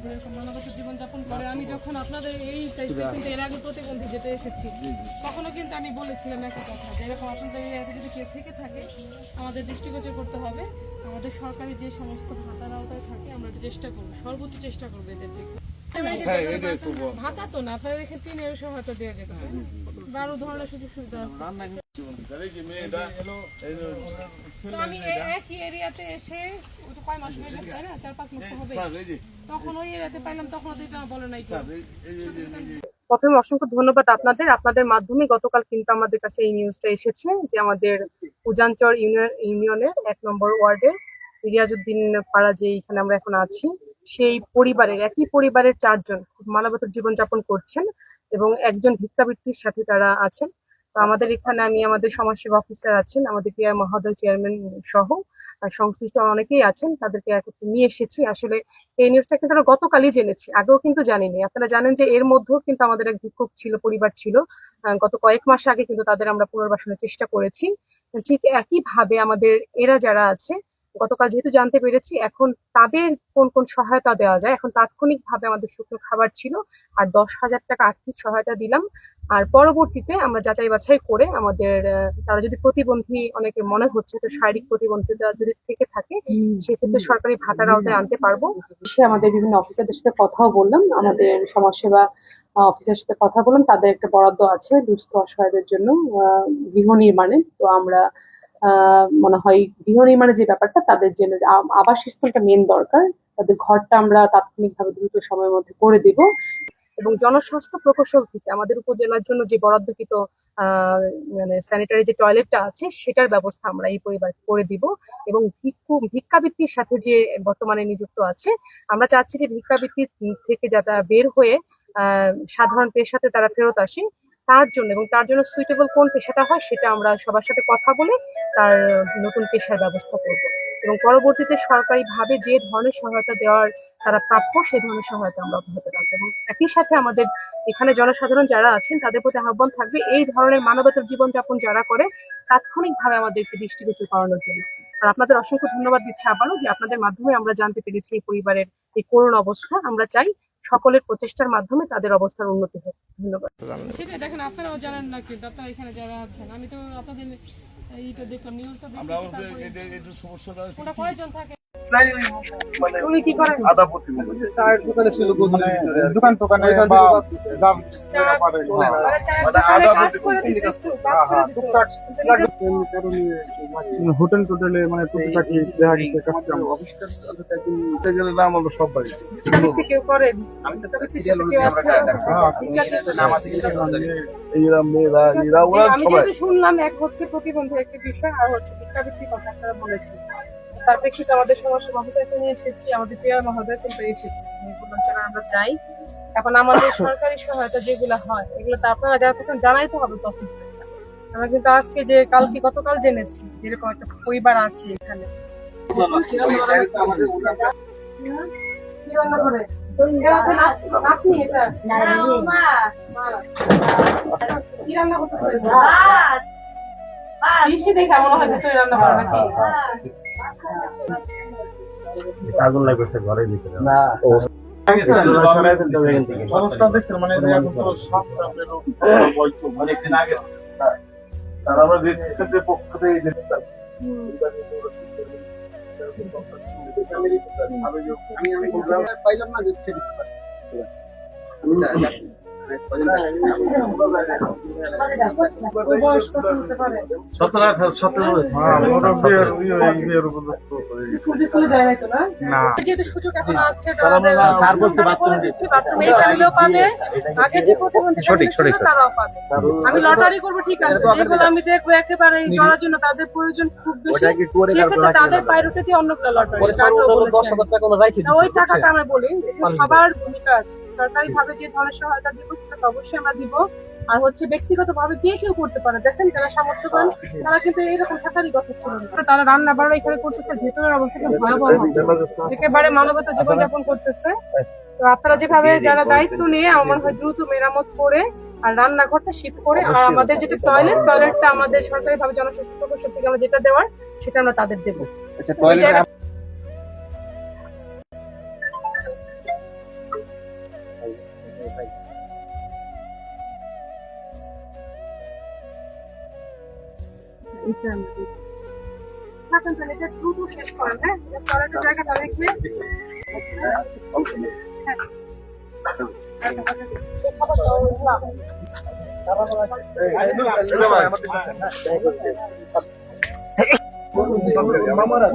তাদের এরকম মানবত জীবনযাপন করে। আমি যখন আপনাদের এই কিন্তু এর আগে প্রতিবন্ধী যেতে এসেছি তখনও কিন্তু আমি বলেছিলাম একই কথা যে এরকম আপনাদের এরিয়াতে যদি কেউ থেকে থাকে আমাদের দৃষ্টিগোচর করতে হবে। আমাদের সরকারি যে সমস্ত ভাতার আওতায় থাকে আমরা একটু চেষ্টা করবো, সর্বোচ্চ চেষ্টা করবো এদের দিকে। ভাতা তো না, আপনাদের এখানে 3 এর সহায়তা দেওয়া যেতে পারে, 12 ধরনের সুযোগ সুবিধা আছে। তো আমি একই এরিয়াতে এসে কয় মাস হয়ে গেছে, তাই না, 4-5 মাস হবে, তখন ওই এরিয়াতে পাইলাম, তখন ওদের বলে নাই। প্রথমে অসংখ্য ধন্যবাদ আপনাদের মাধ্যমে গতকাল কিন্তু আমাদের কাছে এই নিউজটা এসেছে যে আমাদের উজানচর ইউনিয়নের 1 নম্বর ওয়ার্ডের রিয়াজউদ্দিন পাড়া, যে এখানে আমরা এখন আছি, সেই পরিবারের একই পরিবারের 4 জন মানবতার জীবনযাপন করছেন এবং একজন ভিক্ষাবৃত্তির সাথে তারা আছেন। তো আমাদের এখানে আমাদের সমাজসেবা অফিসার আছেন, আমাদের পিআর মহোদয়, চেয়ারম্যান সহ সংশ্লিষ্ট অনেকেই আছেন, তাদেরকে একত্রে নিয়ে এসেছি। আসলে এই নিউজটা কিন্তু আমরা গতকালই জেনেছি, আগেও কিন্তু জানিনি। আপনারা জানেন যে এর মধ্যেও কিন্তু আমাদের এক ভিক্ষুক ছিল, পরিবার ছিল, গত কয়েক মাস আগে কিন্তু তাদের আমরা পুনর্বাসনের চেষ্টা করেছি। ঠিক একইভাবে আমাদের এরা যারা আছে, গতকাল যেহেতু জানতে পেরেছি, এখন তাদের কোন কোন সহায়তা দেওয়া যায়, এখন তাৎক্ষণিকভাবে আমাদের শুকনো খাবার ছিল আর 10,000 টাকা আর্থিক সহায়তা দিলাম। আর পরবর্তীতে আমরা যাচাই বাছাই করে আমাদের তারা যদি প্রতিবন্ধী, অনেকে মনে হচ্ছে তো শারীরিক প্রতিবন্ধিতা যদি থেকে থাকে, সেক্ষেত্রে সরকারি ভাতার আওতায় আনতে পারবো। সে আমাদের বিভিন্ন অফিসারদের সাথে কথাও বললাম, আমাদের সমাজসেবা অফিসারের সাথে কথা বললাম, তাদের একটা বরাদ্দ আছে দুস্থ অসহায়দের জন্য গৃহ নির্মাণে। তো আমরা মনে হয় গৃহ নির্মাণের যে ব্যাপারটা, তাদের জন্য আবাসস্থলটা মেন দরকার, তাদের ঘরটা আমরা তাৎক্ষণিকভাবে দ্রুত সময়ের মধ্যে করে দেব। এবং জনস্বাস্থ্য প্রকৌশল থেকে আমাদের উপজেলার জন্য যে বরাদ্দকৃত মানে স্যানিটারি যে টয়লেটটা আছে, সেটার ব্যবস্থা আমরা এই পরিবার করে দিব। এবং ভিক্ষাবৃত্তির সাথে যে বর্তমানে নিযুক্ত আছে, আমরা চাচ্ছি যে ভিক্ষাবৃত্তি থেকে যাতে বের হয়ে সাধারণ পেশাতে তারা ফেরত আসে, তার জন্য এবং তার জন্য সুইটেবল কোন পেশাটা হয় সেটা আমরা সবার সাথে কথা বলে তার নতুন পেশার ব্যবস্থা করব। এবং পরবর্তীতে সরকারিভাবে যে ধরনের সহায়তা দেওয়ার তারা প্রাপ্য, সেই ধরনের সহায়তা আমরা অব্যাহত রাখবো। এবং একই সাথে আমাদের এখানে জনসাধারণ যারা আছেন তাদের প্রতি আহ্বান থাকবে, এই ধরনের মানবতার জীবনযাপন যারা করে তাৎক্ষণিকভাবে আমাদেরকে দৃষ্টিগোচর করানোর জন্য। আর আপনাদের অসংখ্য ধন্যবাদ দিচ্ছি আবারও, যে আপনাদের মাধ্যমে আমরা জানতে পেরেছি এই পরিবারের এই করুণ অবস্থা। আমরা চাই সকলের প্রচেষ্টার মাধ্যমে তাদের অবস্থার উন্নতি হোক। ধন্যবাদ। সেটা দেখেন, আপনারাও জানেন না, কিন্তু আপনারা এখানে যারা আছেন, আমি তো আপনাদের এইটা দেখলাম, নিউজটা দেখলাম, ওরা কয়জন থাকে, উনি কি করেন? তার দোকানে ছিল, দোকান টোকানে বা হোটেল টোটেলে মানে টুকিটাকি দেখা গেছে কাজকাম গেলে নাম হলো সব বাড়ি কেউ করেন, আমি যেহেতু শুনলাম, এক হচ্ছে প্রতিবন্ধী একটি বিষয়, আর হচ্ছে ভিক্ষাবৃত্তির কথা আপনারা বলেছেন, তার প্রেক্ষিতে আমাদের সমাজসেবা অফিসারকে নিয়ে এসেছি, আমাদের পিআর মহোদয় কিন্তু এসেছে, আমরা চাই এখন আমাদের সরকারি সহায়তা যেগুলো হয় এগুলো তো আপনারা যারা তখন জানাইতে হবে তো অফিসে। আমরা কিন্তু আজকে যে গতকাল জেনেছি যেরকম একটা পরিবার আছে এখানে, দেখে মনে হয় ভিতরে রান্না করে নাকি আগুন লাগছে ঘরের ভিতরে না অবস্থা দেখছেন, মানে অনেকদিন আগে স্যার আমরা রেজিস্ট্রেশনের পক্ষ থেকে পাইলাম না, যেহেতু সুযোগ এখন আছে, তারাও পাবে। আমি লটারি করবো, ঠিক আছে, যেগুলো আমি দেখবো একেবারে জড়ার জন্য তাদের প্রয়োজন খুব বেশি, সেক্ষেত্রে তাদের প্রায়োরিটি দিয়ে অন্যগুলো লটারি, ওই টাকাটা আমরা বলি সবার ভূমিকা আছে। সরকারি ভাবে যে ধরনের সহায়তা দিব সেটা তো অবশ্যই আমরা দিব, আর হচ্ছে ব্যক্তিগত ভাবে যে কেউ করতে পারে। দেখেন যারা সামর্থ্যবান তারা কিন্তু এইরকম থাকারই কথা ছিল না, তারা রান্না বাড়া এখানে করতেছে, ভেতরের অবস্থাটা ভয়াবহ, একেবারে মানবতা জীবনযাপন করতেছে। তো আপনারা যেভাবে যারা দায়িত্ব নিয়ে আমার মনে হয় দ্রুত মেরামত করে আর রান্নাঘরটা শিফট করে, আর আমাদের যেটা টয়লেটটা আমাদের সরকারি ভাবে জনস্বাস্থ্য প্রকৌশল থেকে আমরা যেটা দেওয়ার সেটা আমরা তাদের দেবো। এইটা আমরা দেখি। থাকেন তাহলে এটা দ্রুত শেষ করেন, হ্যাঁ? এটা পরের জায়গাটা রেখে মামারা